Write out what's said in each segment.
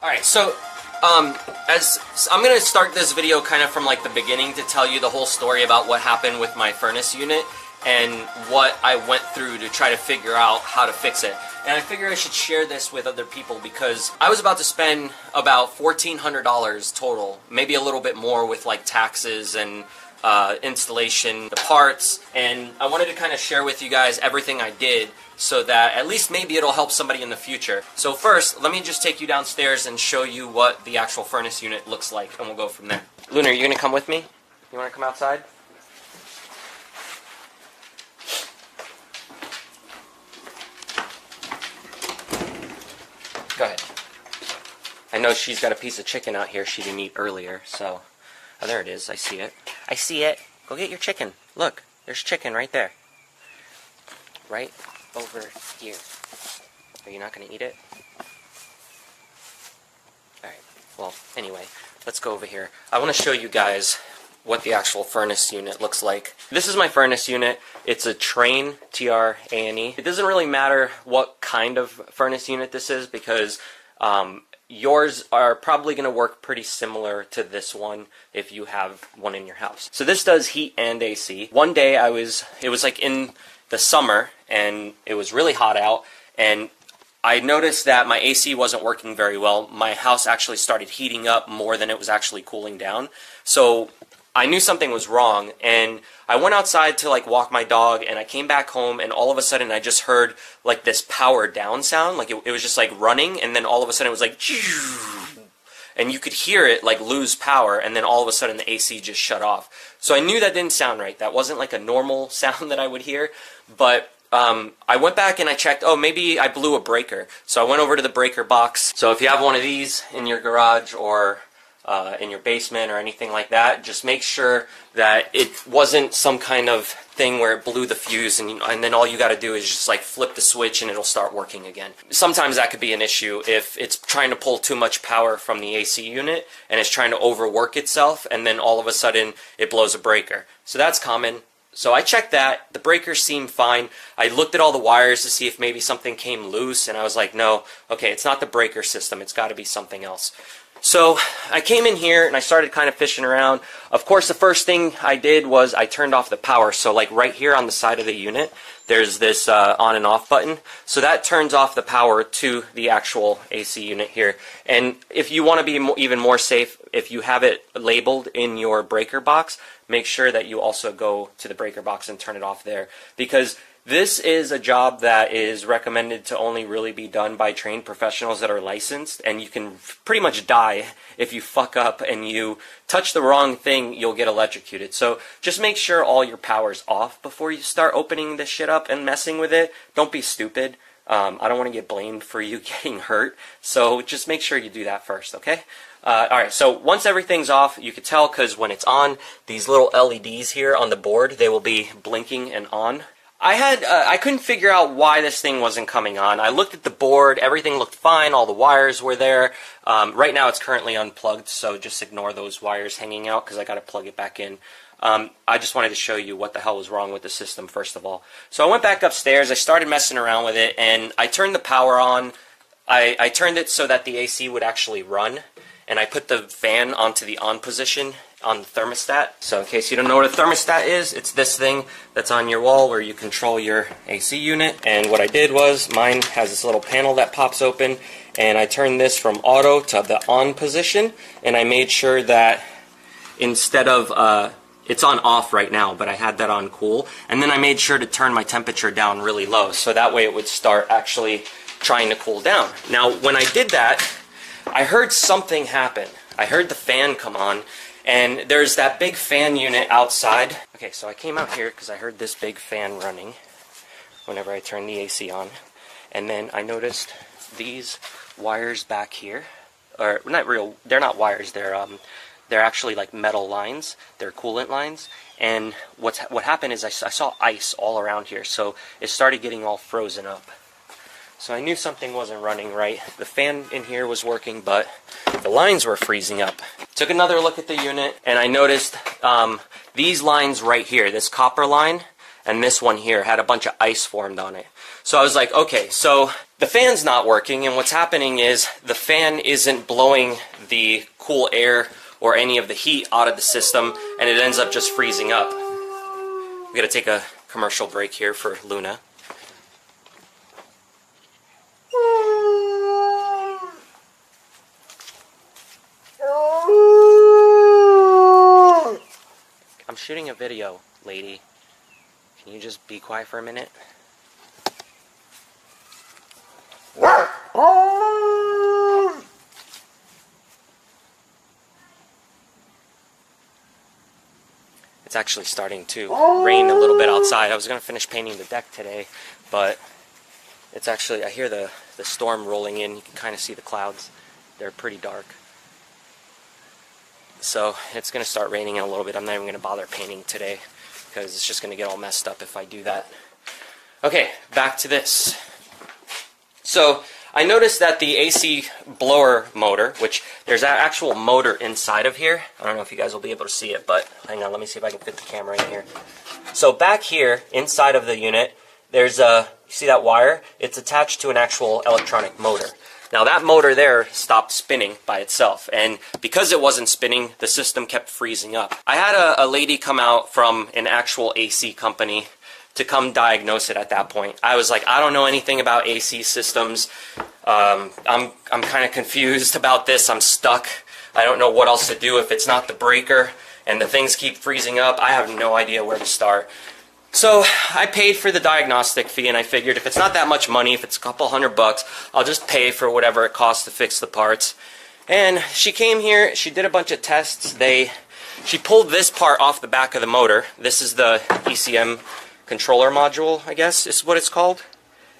Alright, so, as I'm going to start this video kind of from like the beginning to tell you the whole story about what happened with my furnace unit and what I went through to try to figure out how to fix it. And I figure I should share this with other people because I was about to spend about $1,400 total, maybe a little bit more with like taxes and installation, the parts, and I wanted to kind of share with you guys everything I did so that at least maybe it'll help somebody in the future. So first, let me just take you downstairs and show you what the actual furnace unit looks like, and we'll go from there. Luna, are you going to come with me? You want to come outside? Go ahead. I know she's got a piece of chicken out here she didn't eat earlier, so... Oh, there it is. I see it. I see it. Go get your chicken. Look, there's chicken right there. Right over here. Are you not going to eat it? Alright, well, anyway, let's go over here. I want to show you guys what the actual furnace unit looks like. This is my furnace unit. It's a Trane, T-R-A-N-E. It doesn't really matter what kind of furnace unit this is because yours are probably going to work pretty similar to this one if you have one in your house. So this does heat and AC. One day it was like in the summer and it was really hot out and I noticed that my AC wasn't working very well. My house actually started heating up more than it was actually cooling down. So I knew something was wrong and I went outside to like walk my dog and I came back home and all of a sudden I just heard like this power down sound. Like it was just like running and then all of a sudden it was like and you could hear it like lose power and then all of a sudden the AC just shut off. So I knew that didn't sound right. That wasn't like a normal sound that I would hear, but I went back and I checked, oh, maybe I blew a breaker. So I went over to the breaker box. So if you have one of these in your garage or in your basement or anything like that, just make sure that it wasn't some kind of thing where it blew the fuse and then all you got to do is just like flip the switch and it'll start working again. Sometimes that could be an issue if it's trying to pull too much power from the AC unit and it's trying to overwork itself and then all of a sudden it blows a breaker. So that's common. So I checked that. The breakers seemed fine. I looked at all the wires to see if maybe something came loose, and I was like, no, okay, it's not the breaker system. It's got to be something else. So I came in here and I started kind of fishing around. Of course, the first thing I did was I turned off the power. So like right here on the side of the unit, there's this on and off button. So that turns off the power to the actual AC unit here. And if you want to be even more safe, if you have it labeled in your breaker box, make sure that you also go to the breaker box and turn it off there. Because this is a job that is recommended to only really be done by trained professionals that are licensed, and you can pretty much die if you fuck up and you touch the wrong thing, you'll get electrocuted. So just make sure all your power's off before you start opening this shit up and messing with it. Don't be stupid. I don't want to get blamed for you getting hurt, so just make sure you do that first, okay? Alright, so once everything's off, you can tell because when it's on, these little LEDs here on the board, they will be blinking and on. I couldn't figure out why this thing wasn't coming on. I looked at the board, everything looked fine, all the wires were there. Right now it's currently unplugged, so just ignore those wires hanging out because I got to plug it back in. I just wanted to show you what the hell was wrong with the system first of all. So I went back upstairs, I started messing around with it, and I turned the power on. I turned it so that the AC would actually run, and I put the fan onto the on position on the thermostat. So in case you don't know what a thermostat is, it's this thing that's on your wall where you control your AC unit. And what I did was, mine has this little panel that pops open, and I turned this from auto to the on position, and I made sure that instead of, it's on off right now, but I had that on cool, and then I made sure to turn my temperature down really low, so that way it would start actually trying to cool down. Now, when I did that, I heard something happen. I heard the fan come on, and there's that big fan unit outside. Okay, so I came out here because I heard this big fan running whenever I turned the AC on. And then I noticed these wires back here. Or, not real, they're not wires, they're actually like metal lines. They're coolant lines. And what happened is I saw ice all around here, so it started getting all frozen up. So I knew something wasn't running right. The fan in here was working, but the lines were freezing up. Took another look at the unit, and I noticed these lines right here, this copper line, and this one here, had a bunch of ice formed on it. So I was like, okay, so the fan's not working, and what's happening is the fan isn't blowing the cool air or any of the heat out of the system, and it ends up just freezing up. We gotta take a commercial break here for Luna. I'm shooting a video, lady. Can you just be quiet for a minute? It's actually starting to rain a little bit outside. I was going to finish painting the deck today, but it's actually, I hear the storm rolling in. You can kind of see the clouds. They're pretty dark. So it's going to start raining in a little bit. I'm not even going to bother painting today because it's just going to get all messed up if I do that. Okay, back to this. So I noticed that the AC blower motor, which there's an actual motor inside of here. I don't know if you guys will be able to see it, but hang on, let me see if I can fit the camera in here. So back here, inside of the unit, there's a, you see that wire? It's attached to an actual electronic motor. Now that motor there stopped spinning by itself, and because it wasn't spinning, the system kept freezing up. I had a lady come out from an actual AC company to come diagnose it at that point. I was like, I don't know anything about AC systems. I'm kind of confused about this. I'm stuck. I don't know what else to do if it's not the breaker and the things keep freezing up. I have no idea where to start. So I paid for the diagnostic fee, and I figured if it's not that much money, if it's a couple $100, I'll just pay for whatever it costs to fix the parts. And she came here, she did a bunch of tests. She pulled this part off the back of the motor. This is the ECM controller module, I guess is what it's called.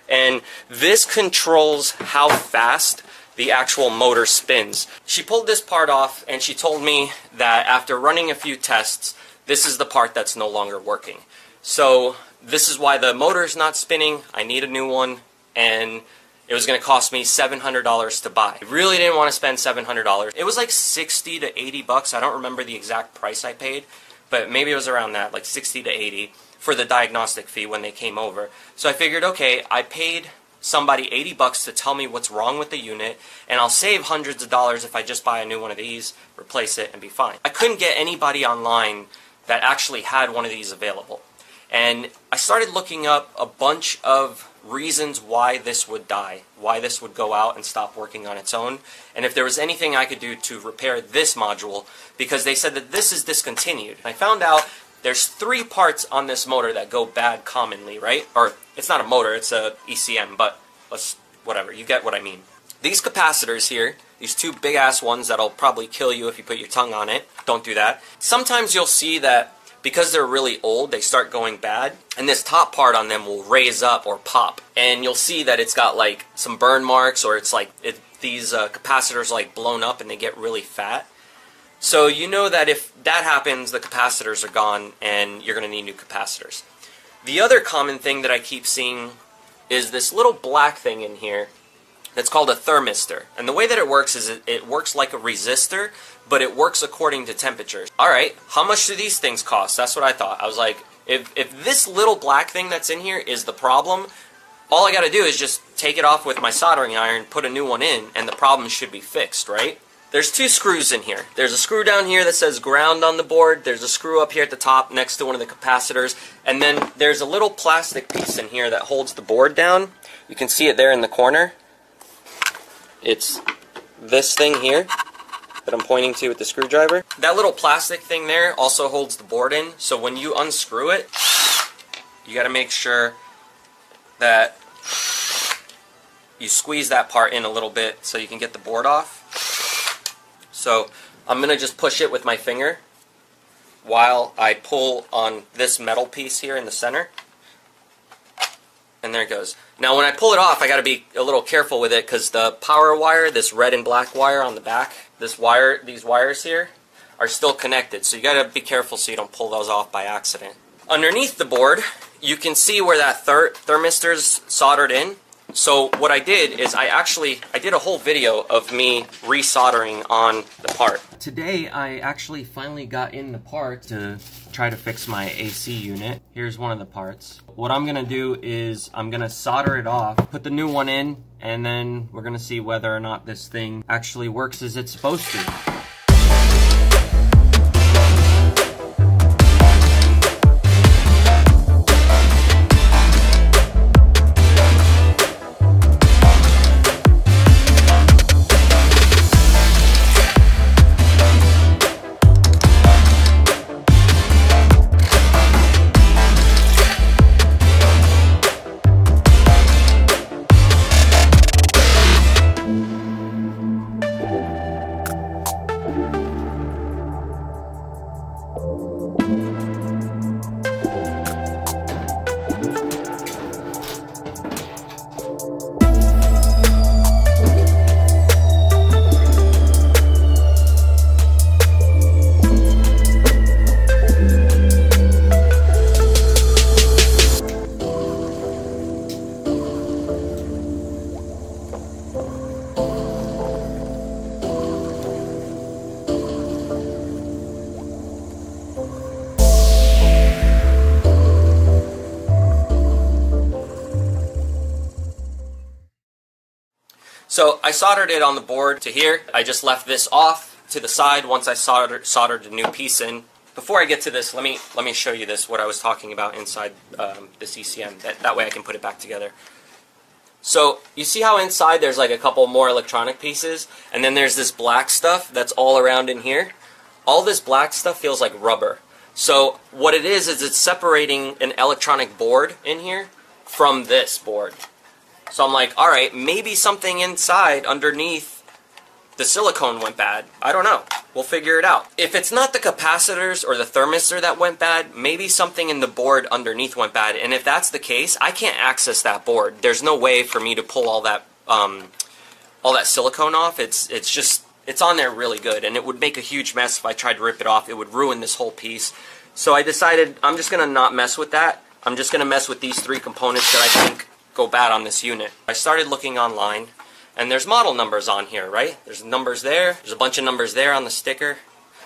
And this controls how fast the actual motor spins. She pulled this part off, and she told me that after running a few tests, this is the part that's no longer working. So this is why the motor is not spinning. I need a new one, and it was going to cost me $700 to buy. I really didn't want to spend $700. It was like 60 to 80 bucks. I don't remember the exact price I paid, but maybe it was around that, like 60 to 80 for the diagnostic fee when they came over. So I figured, okay, I paid somebody 80 bucks to tell me what's wrong with the unit, and I'll save hundreds of dollars if I just buy a new one of these, replace it, and be fine. I couldn't get anybody online that actually had one of these available. And I started looking up a bunch of reasons why this would die, why this would go out and stop working on its own, and if there was anything I could do to repair this module, because they said that this is discontinued. I found out there's 3 parts on this motor that go bad commonly, right? Or it's not a motor, it's a ECM, but whatever, you get what I mean. These capacitors here, these 2 big-ass ones that'll probably kill you if you put your tongue on it, don't do that. Sometimes you'll see that because they're really old, they start going bad, and this top part on them will raise up or pop, and you'll see that it's got like some burn marks, or it's like these capacitors like blown up and they get really fat. So you know that if that happens, the capacitors are gone and you're going to need new capacitors. The other common thing that I keep seeing is this little black thing in here that's called a thermistor. And the way that it works is it works like a resistor, but it works according to temperatures. Alright, how much do these things cost? That's what I thought. I was like, if this little black thing that's in here is the problem, all I gotta do is just take it off with my soldering iron, put a new one in, and the problem should be fixed, right? There's 2 screws in here. There's a screw down here that says ground on the board, there's a screw up here at the top next to one of the capacitors, and then there's a little plastic piece in here that holds the board down. You can see it there in the corner. It's this thing here that I'm pointing to with the screwdriver. That little plastic thing there also holds the board in, so when you unscrew it, you gotta make sure that you squeeze that part in a little bit so you can get the board off. So I'm gonna just push it with my finger while I pull on this metal piece here in the center. And there it goes. Now when I pull it off, I gotta be a little careful with it because the power wire, this red and black wire on the back, these wires here are still connected. So you gotta be careful so you don't pull those off by accident. Underneath the board, you can see where that thermistor's soldered in. So what I did is I did a whole video of me resoldering on the part. Today I actually finally got in the part to try to fix my AC unit. Here's one of the parts. What I'm gonna do is I'm gonna solder it off, put the new one in, and then we're gonna see whether or not this thing actually works as it's supposed to. So I soldered it on the board to here. I just left this off to the side once I soldered a new piece in. Before I get to this, let me show you this, what I was talking about inside this ECM. That way I can put it back together. So you see how inside there's like a couple more electronic pieces, and then there's this black stuff that's all around in here. All this black stuff feels like rubber. So what it is it's separating an electronic board in here from this board. So I'm like, alright, maybe something inside underneath the silicone went bad. I don't know. We'll figure it out. If it's not the capacitors or the thermistor that went bad, maybe something in the board underneath went bad. And if that's the case, I can't access that board. There's no way for me to pull all that silicone off. It's on there really good, and it would make a huge mess if I tried to rip it off. It would ruin this whole piece. So I decided I'm just going to not mess with that. I'm just going to mess with these three components that I think go bad on this unit. I started looking online, and there's model numbers on here, right? There's numbers there, there's a bunch of numbers there on the sticker.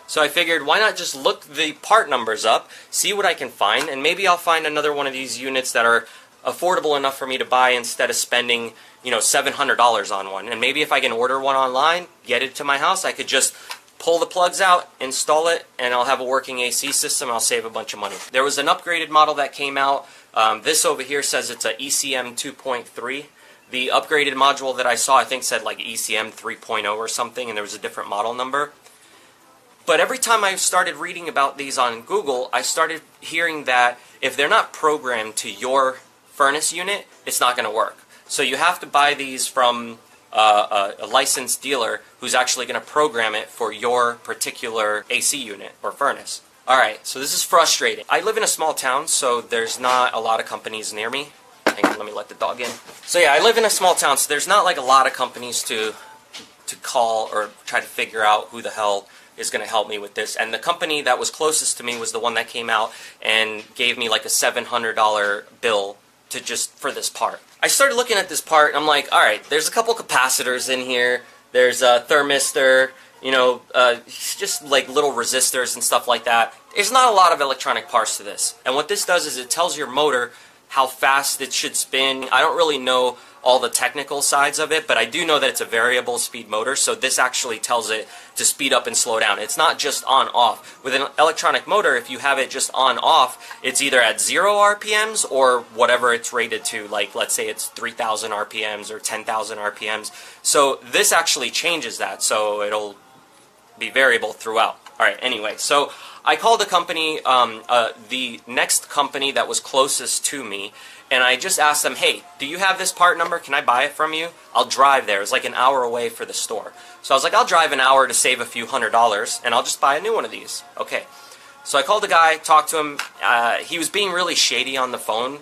So I figured, why not just look the part numbers up, see what I can find, and maybe I'll find another one of these units that are affordable enough for me to buy instead of spending, you know, $700 on one. And maybe if I can order one online, get it to my house, I could just pull the plugs out, install it, and I'll have a working AC system. I'll save a bunch of money. There was an upgraded model that came out. This over here says it's a ECM 2.3. The upgraded module that I saw, I think, said like ECM 3.0 or something, and there was a different model number. But every time I started reading about these on Google, I started hearing that if they're not programmed to your furnace unit, it's not going to work. So you have to buy these from a licensed dealer who's actually going to program it for your particular AC unit or furnace. Alright, so this is frustrating. I live in a small town, so there's not a lot of companies near me. Hang on, let me let the dog in. So yeah, I live in a small town, so there's not like a lot of companies to call or try to figure out who the hell is going to help me with this. And the company that was closest to me was the one that came out and gave me like a $700 bill for this part. I started looking at this part, and I'm like, alright, there's a couple capacitors in here, there's a thermistor, you know, just like little resistors and stuff like that. There's not a lot of electronic parts to this. And what this does is it tells your motor how fast it should spin. I don't really know all the technical sides of it, but I do know that it's a variable speed motor, so this actually tells it to speed up and slow down. It's not just on-off. With an electronic motor, if you have it just on-off, it's either at 0 RPMs or whatever it's rated to, like let's say it's 3,000 RPMs or 10,000 RPMs. So this actually changes that, so it'll be variable throughout. Alright, anyway, so I called the company, the next company that was closest to me, and I just asked them, hey, do you have this part number? Can I buy it from you? I'll drive there. It's like an hour away for the store. So I was like, I'll drive an hour to save a few $100s, and I'll just buy a new one of these. Okay. So I called the guy, talked to him. He was being really shady on the phone.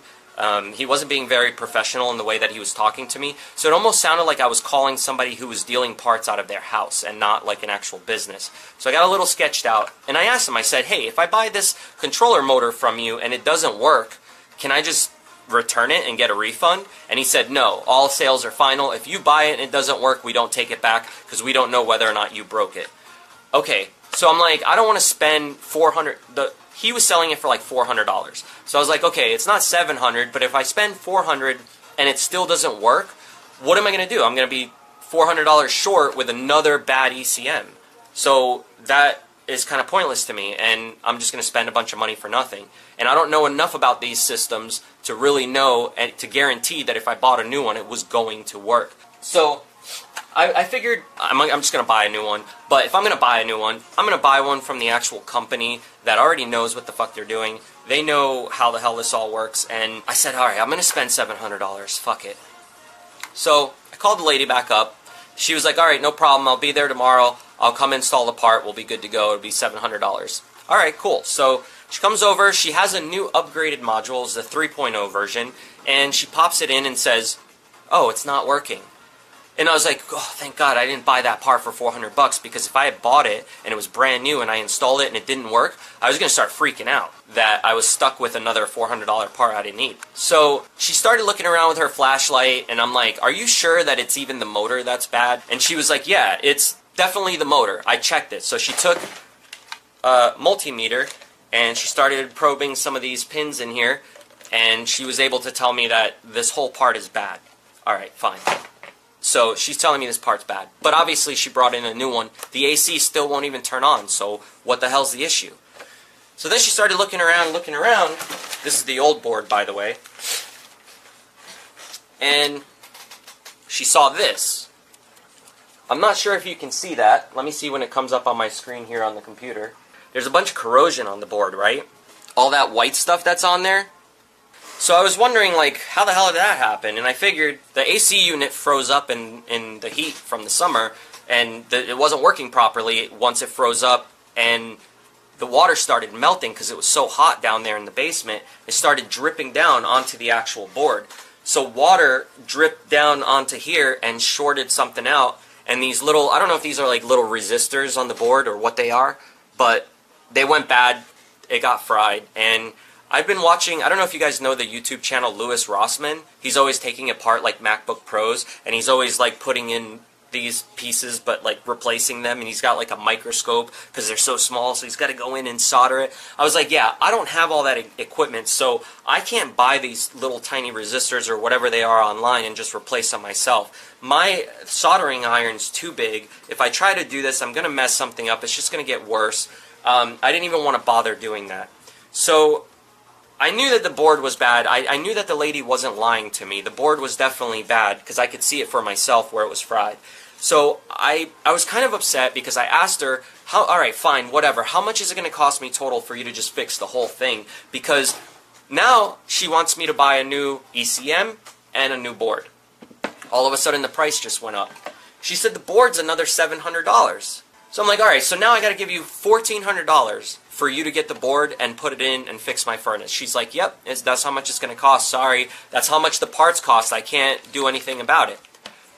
He wasn't being very professional in the way that he was talking to me. So it almost sounded like I was calling somebody who was dealing parts out of their house and not like an actual business. So I got a little sketched out, and I asked him, I said, hey, if I buy this controller motor from you and it doesn't work, can I just return it and get a refund? And he said, no, all sales are final. If you buy it and it doesn't work, we don't take it back because we don't know whether or not you broke it. Okay, so I'm like, I don't want to spend $400. He was selling it for like $400. So I was like, okay, it's not $700, but if I spend $400 and it still doesn't work, what am I going to do? I'm going to be $400 short with another bad ECM. So that is kind of pointless to me, and I'm just going to spend a bunch of money for nothing. And I don't know enough about these systems to really know and to guarantee that if I bought a new one, it was going to work. So I figured I'm just going to buy a new one. But if I'm going to buy a new one, I'm going to buy one from the actual company that already knows what the fuck they're doing. They know how the hell this all works. And I said, all right, I'm going to spend $700. Fuck it. So I called the lady back up. She was like, all right, no problem. I'll be there tomorrow. I'll come install the part. We'll be good to go. It'll be $700. All right, cool. So she comes over. She has a new upgraded module. It's the 3.0 version. And she pops it in and says, oh, it's not working. And I was like, oh, thank God I didn't buy that part for $400, because if I had bought it and it was brand new and I installed it and it didn't work, I was going to start freaking out that I was stuck with another $400 part I didn't need. So she started looking around with her flashlight, and I'm like, are you sure that it's even the motor that's bad? And she was like, yeah, it's definitely the motor. I checked it. So she took a multimeter and she started probing some of these pins in here, and she was able to tell me that this whole part is bad. All right, fine. So she's telling me this part's bad. But obviously she brought in a new one. The AC still won't even turn on, so what the hell's the issue? So then she started looking around. This is the old board, by the way. And she saw this. I'm not sure if you can see that. Let me see when it comes up on my screen here on the computer. There's a bunch of corrosion on the board, right? All that white stuff that's on there. So I was wondering, like, how the hell did that happen? And I figured the AC unit froze up in the heat from the summer, and it wasn't working properly once it froze up, and the water started melting because it was so hot down there in the basement. It started dripping down onto the actual board. So water dripped down onto here and shorted something out, and these little, I don't know if these are like little resistors on the board or what they are, but they went bad, it got fried, and I've been watching, I don't know if you guys know the YouTube channel Louis Rossmann. He's always taking apart like MacBook Pros, and he's always like putting in these pieces but like replacing them, and he's got like a microscope because they're so small, so he's got to go in and solder it. I was like, yeah, I don't have all that equipment, so I can't buy these little tiny resistors or whatever they are online and just replace them myself. My soldering iron's too big. If I try to do this, I'm going to mess something up. It's just going to get worse. I didn't even want to bother doing that. So I knew that the board was bad. I knew that the lady wasn't lying to me. The board was definitely bad because I could see it for myself where it was fried. So I was kind of upset because I asked her, alright, fine, whatever. How much is it going to cost me total for you to just fix the whole thing? Because now she wants me to buy a new ECM and a new board. All of a sudden the price just went up. She said the board's another $700. So I'm like, alright, so now I got to give you $1,400 for you to get the board and put it in and fix my furnace. She's like, yep, that's how much it's going to cost. Sorry, that's how much the parts cost. I can't do anything about it.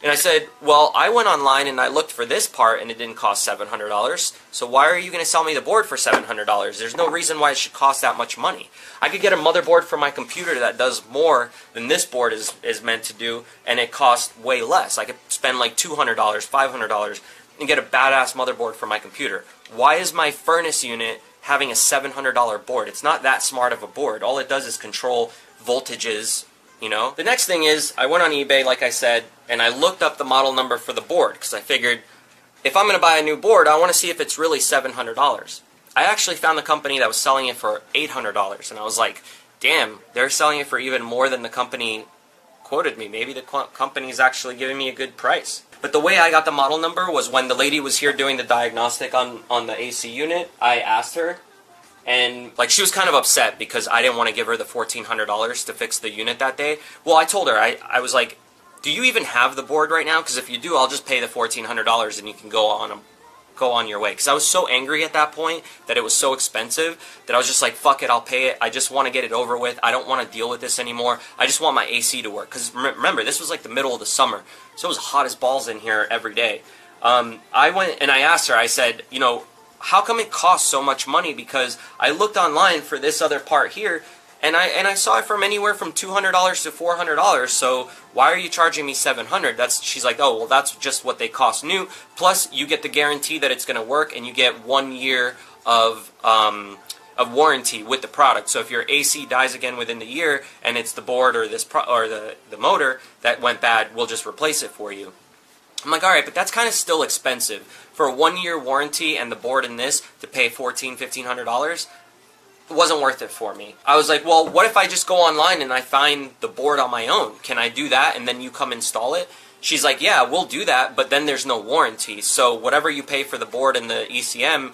And I said, well, I went online and I looked for this part and it didn't cost $700. So why are you going to sell me the board for $700? There's no reason why it should cost that much money. I could get a motherboard for my computer that does more than this board is meant to do, and it costs way less. I could spend like $200, $500 and get a badass motherboard for my computer. Why is my furnace unit having a $700 board? It's not that smart of a board. All it does is control voltages, you know. The next thing is, I went on eBay, like I said, and I looked up the model number for the board, because I figured, if I'm going to buy a new board, I want to see if it's really $700. I actually found the company that was selling it for $800, and I was like, damn, they're selling it for even more than the company quoted me. Maybe the company's actually giving me a good price. But the way I got the model number was when the lady was here doing the diagnostic on the AC unit, I asked her, and like she was kind of upset because I didn't want to give her the $1,400 to fix the unit that day. Well, I told her, I was like, do you even have the board right now? Because if you do, I'll just pay the $1,400 and you can go on your way. Because I was so angry at that point that it was so expensive that I was just like, fuck it, I'll pay it. I just want to get it over with. I don't want to deal with this anymore. I just want my AC to work. Because remember, this was like the middle of the summer, so it was hot as balls in here every day. I went and I asked her, I said, you know, how come it costs so much money? Because I looked online for this other part here, And I saw it from anywhere from $200 to $400. So why are you charging me $700? She's like, oh, well, that's just what they cost new. Plus, you get the guarantee that it's going to work, and you get 1 year of warranty with the product. So if your AC dies again within the year, and it's the board or the motor that went bad, we'll just replace it for you. I'm like, all right, but that's kind of still expensive. For a 1 year warranty and the board in this to pay $1,400, $1,500, it wasn't worth it for me. I was like, well, what if I just go online and I find the board on my own? Can I do that and then you come install it? She's like, yeah, we'll do that, but then there's no warranty. So whatever you pay for the board and the ECM,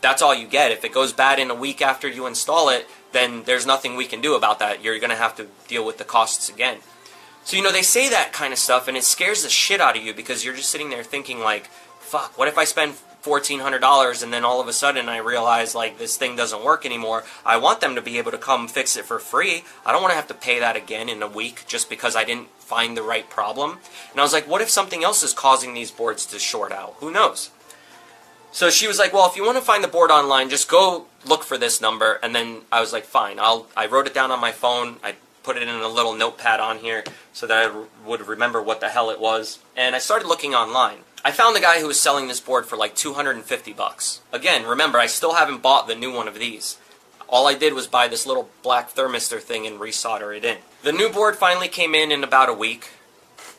that's all you get. If it goes bad in a week after you install it, then there's nothing we can do about that. You're going to have to deal with the costs again. So, they say that kind of stuff, and it scares the shit out of you because you're just sitting there thinking, like, fuck, what if I spend $1,400 and then all of a sudden I realize, like, this thing doesn't work anymore? I want them to be able to come fix it for free. I don't want to have to pay that again in a week just because I didn't find the right problem. And I was like, what if something else is causing these boards to short out? Who knows? So she was like, well, if you want to find the board online, just go look for this number. And then I was like, fine. I wrote it down on my phone. I put it in a little notepad on here so that I would remember what the hell it was. And I started looking online. I found the guy who was selling this board for like $250. Again, remember, I still haven't bought the new one of these. All I did was buy this little black thermistor thing and resolder it in. The new board finally came in about a week.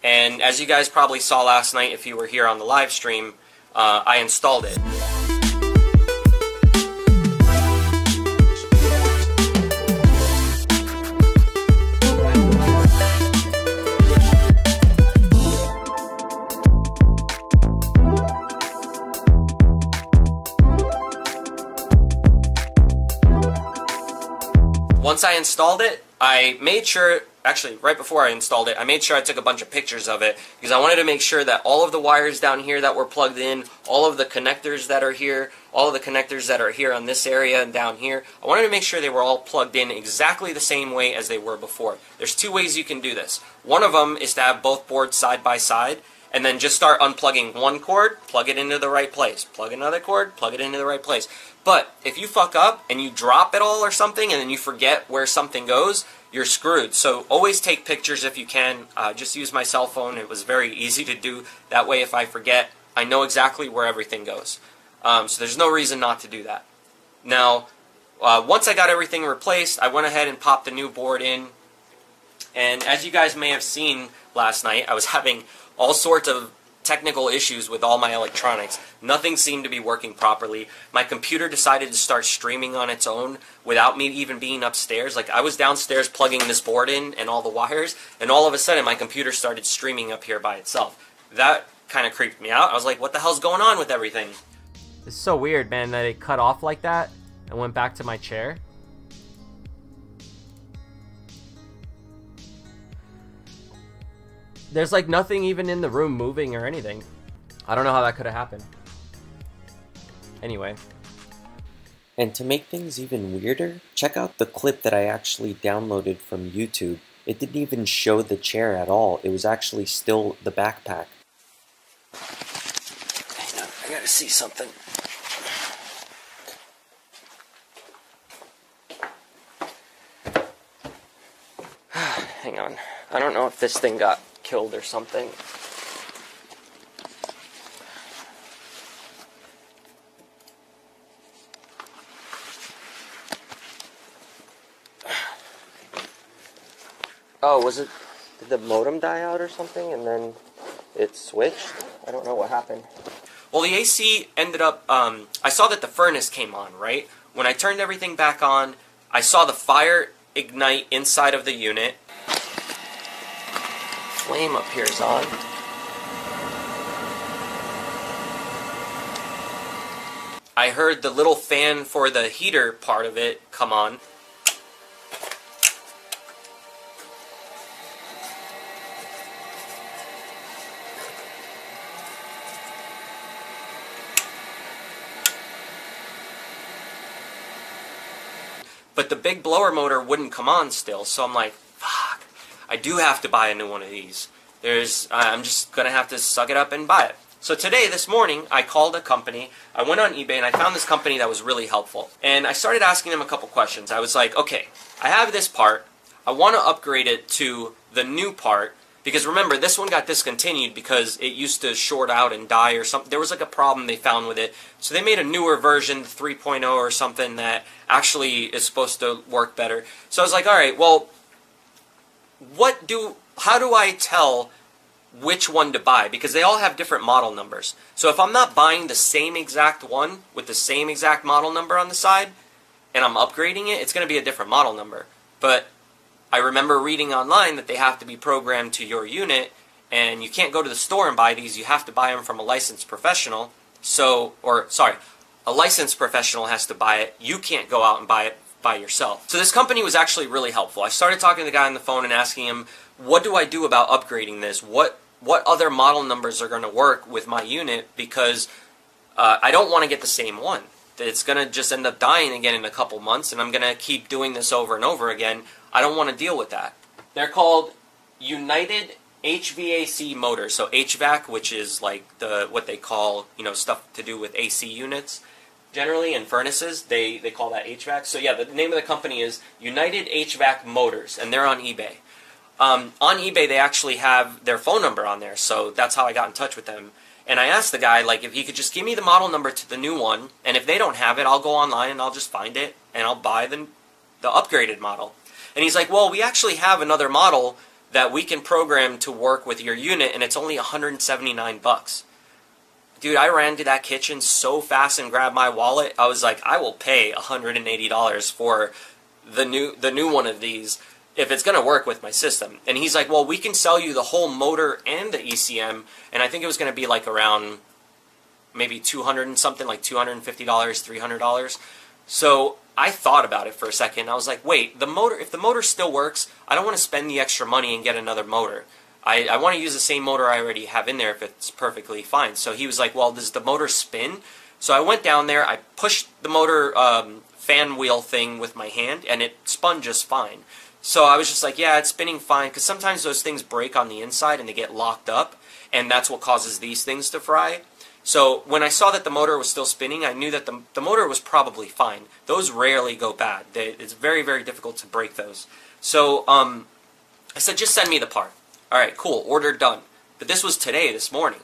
And as you guys probably saw last night if you were here on the live stream, I installed it. Once I installed it, I made sure, actually right before I installed it, I made sure I took a bunch of pictures of it because I wanted to make sure that all of the wires down here that were plugged in, all of the connectors that are here, all of the connectors that are here on this area and down here, I wanted to make sure they were all plugged in exactly the same way as they were before. There's two ways you can do this. One of them is to have both boards side by side and then just start unplugging one cord, plug it into the right place, plug another cord, plug it into the right place. But if you fuck up and you drop it all or something and then you forget where something goes, you're screwed. So always take pictures if you can. Just use my cell phone. It was very easy to do. That way if I forget, I know exactly where everything goes. So there's no reason not to do that. Now, once I got everything replaced, I went ahead and popped the new board in. And as you guys may have seen last night, I was having all sorts of technical issues with all my electronics. Nothing seemed to be working properly. My computer decided to start streaming on its own without me even being upstairs. Like, I was downstairs plugging this board in and all the wires, and all of a sudden my computer started streaming up here by itself. That kind of creeped me out. I was like, what the hell's going on with everything? It's so weird, man, that it cut off like that and went back to my chair. There's like nothing even in the room moving or anything. I don't know how that could have happened. Anyway. And to make things even weirder, check out the clip that I actually downloaded from YouTube. It didn't even show the chair at all. It was actually still the backpack. Hang on, I gotta see something. Hang on. I don't know if this thing got killed or something. Oh, was it, did the modem die out or something and then it switched? I don't know what happened. Well, the AC ended up, I saw that the furnace came on, right? When I turned everything back on, I saw the fire ignite inside of the unit. Flame up here is on. I heard the little fan for the heater part of it come on. But the big blower motor wouldn't come on still, so I'm like, fuck. I do have to buy a new one of these. I'm just going to have to suck it up and buy it. So today, this morning, I called a company, I went on eBay, and I found this company that was really helpful. And I started asking them a couple questions. I was like, okay, I have this part, I want to upgrade it to the new part, because remember, this one got discontinued because it used to short out and die or something. There was like a problem they found with it. So they made a newer version, 3.0 or something, that actually is supposed to work better. So I was like, alright, well, how do I tell which one to buy? Because they all have different model numbers. So if I'm not buying the same exact one with the same exact model number on the side, and I'm upgrading it, it's going to be a different model number. But I remember reading online that they have to be programmed to your unit, and you can't go to the store and buy these. You have to buy them from a licensed professional. A licensed professional has to buy it. You can't go out and buy it by yourself. So this company was actually really helpful. I started talking to the guy on the phone and asking him, what do I do about upgrading this? What other model numbers are going to work with my unit? Because I don't want to get the same one. It's going to just end up dying again in a couple months, and I'm going to keep doing this over and over again. I don't want to deal with that. They're called United HVAC motors. So HVAC, which is like what they call, stuff to do with AC units. Generally, in furnaces, they call that HVAC. So yeah, the name of the company is United HVAC Motors, and they're on eBay. On eBay, they actually have their phone number on there, so that's how I got in touch with them. And I asked the guy, like, if he could just give me the model number to the new one, and if they don't have it, I'll go online and I'll just find it, and I'll buy the upgraded model. And he's like, well, we actually have another model that we can program to work with your unit, and it's only $179. Dude, I ran to that kitchen so fast and grabbed my wallet. I was like, I will pay $180 for the new one of these if it's going to work with my system. And he's like, well, we can sell you the whole motor and the ECM, and I think it was going to be like around maybe 200 and something, like $250, $300. So I thought about it for a second. I was like, wait, if the motor still works, I don't want to spend the extra money and get another motor. I want to use the same motor I already have in there if it's perfectly fine. So he was like, well, does the motor spin? So I went down there, I pushed the motor fan wheel thing with my hand, and it spun just fine. So I was just like, yeah, it's spinning fine, because sometimes those things break on the inside and they get locked up, and that's what causes these things to fry. So when I saw that the motor was still spinning, I knew that the motor was probably fine. Those rarely go bad. It's very, very difficult to break those. So I said, just send me the part. Alright, cool, order done. But this was today, this morning.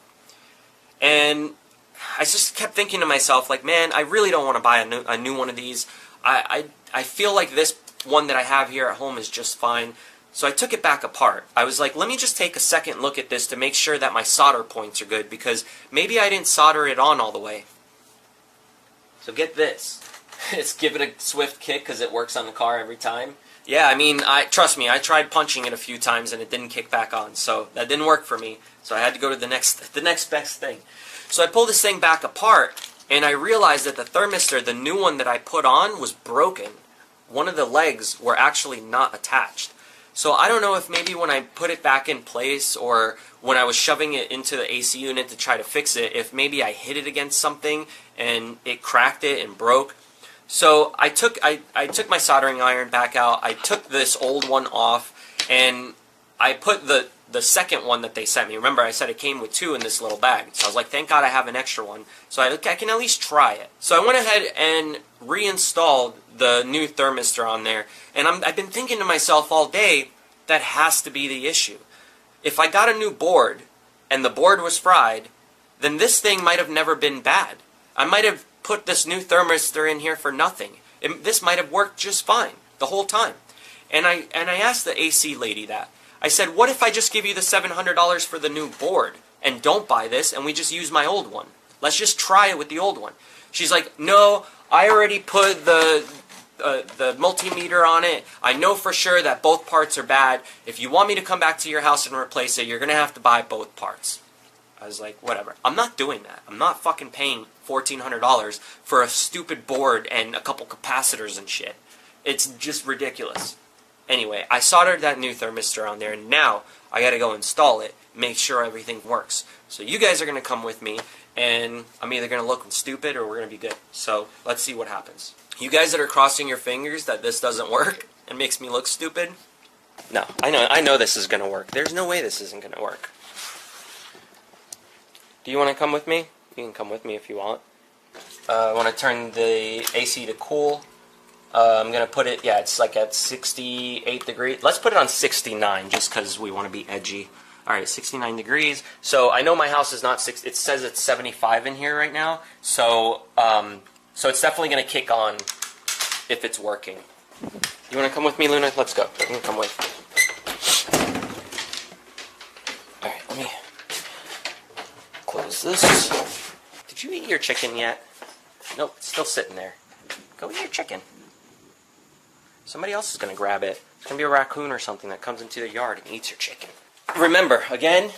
And I just kept thinking to myself, like, man, I really don't want to buy a new one of these. I feel like this one that I have here at home is just fine. So I took it back apart. I was like, let me just take a second look at this to make sure that my solder points are good, because maybe I didn't solder it on all the way. So get this. It's give it a swift kick because it works on the car every time. Yeah, I mean, trust me, I tried punching it a few times and it didn't kick back on, so that didn't work for me. So I had to go to the next best thing. So I pulled this thing back apart, and I realized that the thermistor, the new one that I put on, was broken. One of the legs were actually not attached. So I don't know if maybe when I put it back in place, or when I was shoving it into the AC unit to try to fix it, if maybe I hit it against something and it cracked it and broke. So I took my soldering iron back out, I took this old one off, and I put the second one that they sent me. Remember, I said it came with two in this little bag. So I was like, thank God I have an extra one. So I can at least try it. So I went ahead and reinstalled the new thermistor on there. And I've been thinking to myself all day, that has to be the issue. If I got a new board, and the board was fried, then this thing might have never been bad. I might have put this new thermistor in here for nothing. This might have worked just fine the whole time. And I asked the AC lady that. I said, what if I just give you the $700 for the new board and don't buy this and we just use my old one? Let's just try it with the old one. She's like, no, I already put the multimeter on it. I know for sure that both parts are bad. If you want me to come back to your house and replace it, you're going to have to buy both parts. I was like, whatever. I'm not doing that. I'm not fucking paying $1,400 for a stupid board and a couple capacitors and shit. It's just ridiculous. Anyway, I soldered that new thermistor on there, and now I gotta go install it, make sure everything works. So you guys are gonna come with me, and I'm either gonna look stupid or we're gonna be good. So let's see what happens. You guys that are crossing your fingers that this doesn't work and makes me look stupid, no, I know this is gonna work. There's no way this isn't gonna work. Do you want to come with me? You can come with me if you want. I want to turn the AC to cool. I'm going to put it, yeah, it's like at 68 degrees. Let's put it on 69 just because we want to be edgy. Alright, 69 degrees. So I know my house is not it says it's 75 in here right now. So, so it's definitely going to kick on if it's working. You want to come with me, Luna? Let's go. You can come with. Alright, let me close this. Did you eat your chicken yet? Nope, it's still sitting there. Go eat your chicken. Somebody else is going to grab it. It's going to be a raccoon or something that comes into the yard and eats your chicken. Remember, again,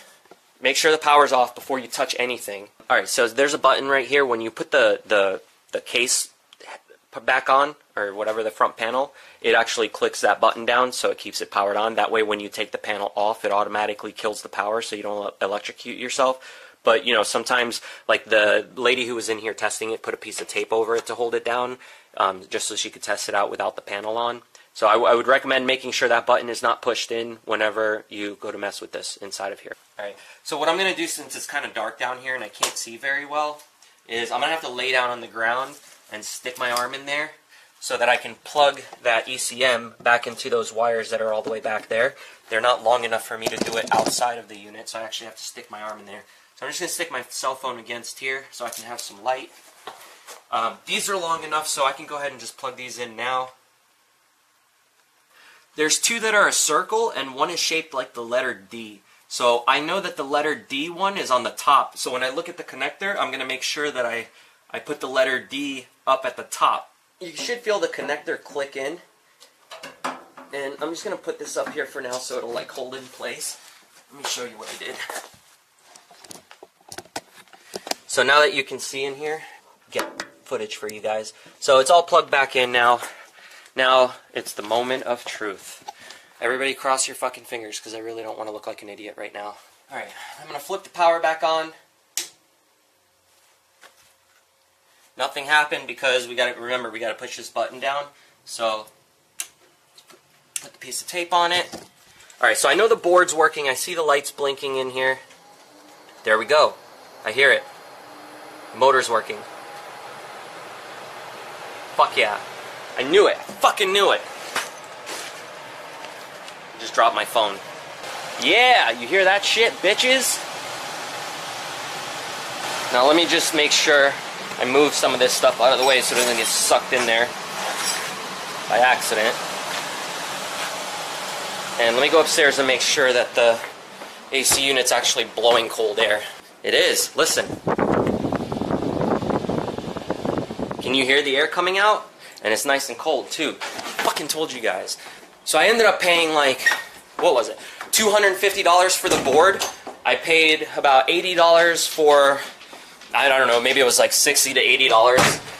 make sure the power's off before you touch anything. Alright, so there's a button right here. When you put the case back on, or whatever, the front panel, it actually clicks that button down so it keeps it powered on. That way when you take the panel off, it automatically kills the power so you don't electrocute yourself. But, you know, sometimes, like the lady who was in here testing it put a piece of tape over it to hold it down, just so she could test it out without the panel on. So I would recommend making sure that button is not pushed in whenever you go to mess with this inside of here. Alright, so what I'm going to do, since it's kind of dark down here and I can't see very well, is I'm going to have to lay down on the ground and stick my arm in there so that I can plug that ECM back into those wires that are all the way back there. They're not long enough for me to do it outside of the unit, so I actually have to stick my arm in there. So I'm just going to stick my cell phone against here so I can have some light. These are long enough so I can go ahead and just plug these in now. There's two that are a circle and one is shaped like the letter D. So I know that the letter D one is on the top. So when I look at the connector, I'm going to make sure that I put the letter D up at the top. You should feel the connector click in. And I'm just going to put this up here for now so it'll like hold in place. Let me show you what I did. So now that you can see in here, get footage for you guys. So it's all plugged back in now. Now it's the moment of truth. Everybody cross your fucking fingers because I really don't want to look like an idiot right now. Alright, I'm going to flip the power back on. Nothing happened because we got to remember we got to push this button down. So put the piece of tape on it. Alright, so I know the board's working. I see the lights blinking in here. There we go. I hear it. The motor's working. Fuck yeah. I knew it. I fucking knew it. I just dropped my phone. Yeah, you hear that shit, bitches? Now let me just make sure I move some of this stuff out of the way so it doesn't get sucked in there by accident. And let me go upstairs and make sure that the AC unit's actually blowing cold air. It is. Listen. Can you hear the air coming out? And it's nice and cold too. Fucking told you guys. So I ended up paying like, what was it? $250 for the board. I paid about $80 for, I don't know, maybe it was like $60 to $80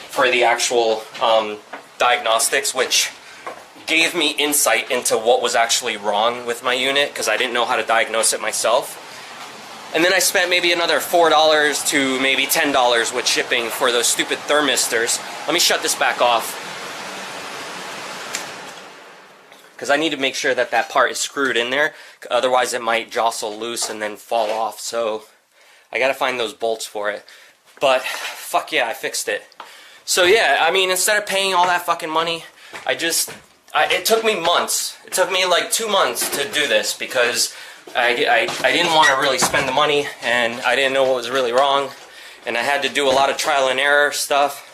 for the actual diagnostics, which gave me insight into what was actually wrong with my unit because I didn't know how to diagnose it myself. And then I spent maybe another $4 to maybe $10 with shipping for those stupid thermistors. Let me shut this back off, because I need to make sure that that part is screwed in there. Otherwise it might jostle loose and then fall off. So I gotta find those bolts for it. But fuck yeah, I fixed it. So yeah, I mean, instead of paying all that fucking money, it took me months. It took me like 2 months to do this because I didn't want to really spend the money, and I didn't know what was really wrong, and I had to do a lot of trial and error stuff,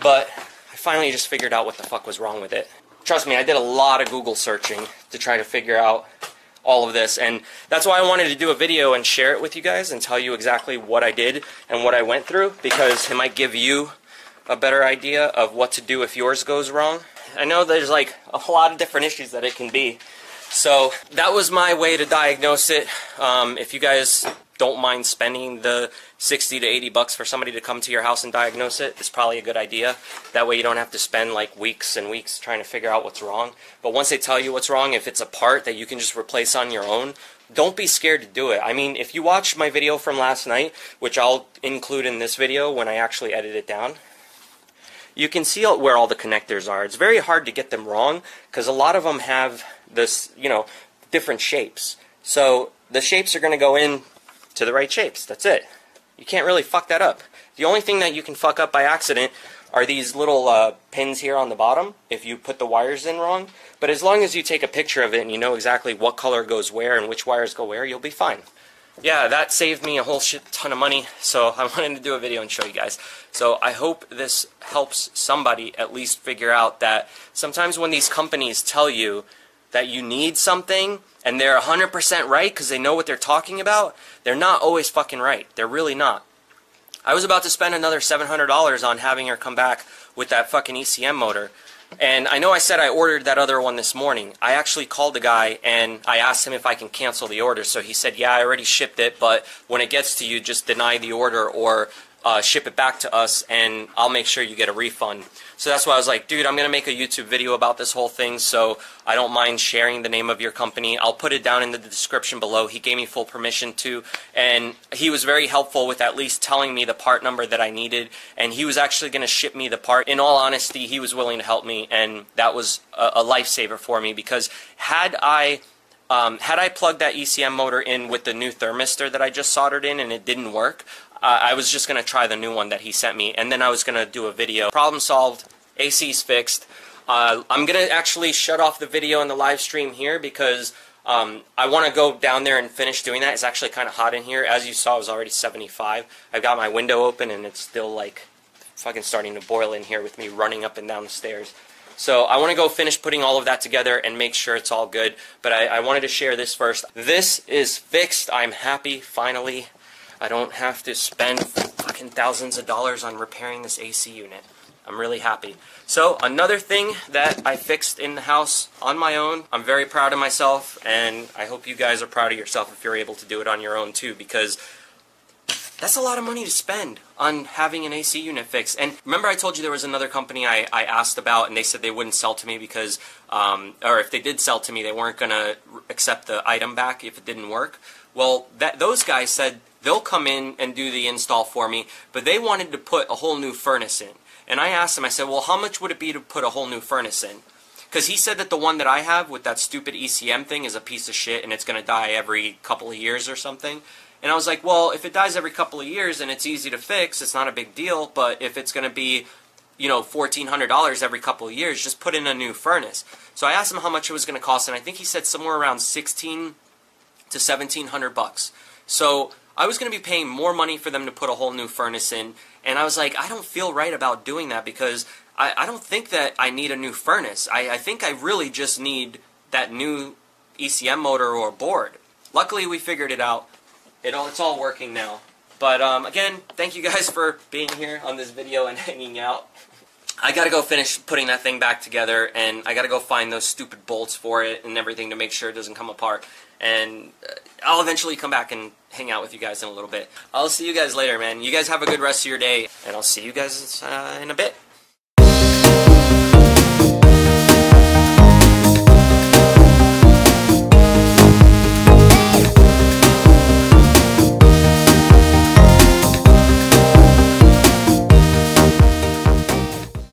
but I finally just figured out what the fuck was wrong with it. Trust me, I did a lot of Google searching to try to figure out all of this, and that's why I wanted to do a video and share it with you guys and tell you exactly what I did and what I went through, because it might give you a better idea of what to do if yours goes wrong. I know there's like a lot of different issues that it can be. So that was my way to diagnose it. If you guys don't mind spending the 60 to 80 bucks for somebody to come to your house and diagnose it, it's probably a good idea. That way you don't have to spend like weeks and weeks trying to figure out what's wrong. But once they tell you what's wrong, if it's a part that you can just replace on your own, don't be scared to do it. I mean, if you watch my video from last night, which I'll include in this video when I actually edit it down, you can see where all the connectors are. It's very hard to get them wrong because a lot of them have this, you know, different shapes. So the shapes are going to go in to the right shapes. That's it. You can't really fuck that up. The only thing that you can fuck up by accident are these little pins here on the bottom if you put the wires in wrong. But as long as you take a picture of it and you know exactly what color goes where and which wires go where, you'll be fine. Yeah, that saved me a whole shit ton of money, so I wanted to do a video and show you guys. So I hope this helps somebody at least figure out that sometimes when these companies tell you that you need something and they're 100% right because they know what they're talking about, they're not always fucking right. They're really not. I was about to spend another $700 on having her come back with that fucking ECM motor. And I know I said I ordered that other one this morning. I actually called the guy and I asked him if I can cancel the order. So he said, yeah, I already shipped it, but when it gets to you, just deny the order or ship it back to us and I'll make sure you get a refund. So that's why I was like, dude, I'm going to make a YouTube video about this whole thing, so I don't mind sharing the name of your company. I'll put it down in the description below. He gave me full permission to, and he was very helpful with at least telling me the part number that I needed, and he was actually going to ship me the part. In all honesty, he was willing to help me, and that was a lifesaver for me, because had I plugged that ECM motor in with the new thermistor that I just soldered in and it didn't work, I was just going to try the new one that he sent me, and then I was going to do a video. Problem solved. AC's fixed. I'm going to actually shut off the video and the live stream here because I want to go down there and finish doing that. It's actually kind of hot in here. As you saw, it was already 75. I've got my window open and it's still like fucking starting to boil in here with me running up and down the stairs. So I want to go finish putting all of that together and make sure it's all good. But I wanted to share this first. This is fixed. I'm happy, finally. I don't have to spend fucking thousands of dollars on repairing this AC unit. I'm really happy. So another thing that I fixed in the house on my own, I'm very proud of myself, and I hope you guys are proud of yourself if you're able to do it on your own too, because that's a lot of money to spend on having an AC unit fixed. And remember I told you there was another company I asked about, and they said they wouldn't sell to me because, or if they did sell to me, they weren't going to accept the item back if it didn't work. Well, those guys said they'll come in and do the install for me, but they wanted to put a whole new furnace in. And I asked him, I said, well, how much would it be to put a whole new furnace in? Because he said that the one that I have with that stupid ECM thing is a piece of shit and it's going to die every couple of years or something. And I was like, well, if it dies every couple of years and it's easy to fix, it's not a big deal. But if it's going to be, you know, $1,400 every couple of years, just put in a new furnace. So I asked him how much it was going to cost, and I think he said somewhere around $1,600 to $1,700. So I was going to be paying more money for them to put a whole new furnace in, and I was like, I don't feel right about doing that because I don't think that I need a new furnace. I think I really just need that new ECM motor or board. Luckily, we figured it out. It's all working now. But again, thank you guys for being here on this video and hanging out. I gotta go finish putting that thing back together, and I gotta go find those stupid bolts for it and everything to make sure it doesn't come apart. And I'll eventually come back and hang out with you guys in a little bit. I'll see you guys later, man. You guys have a good rest of your day, and I'll see you guys in a bit.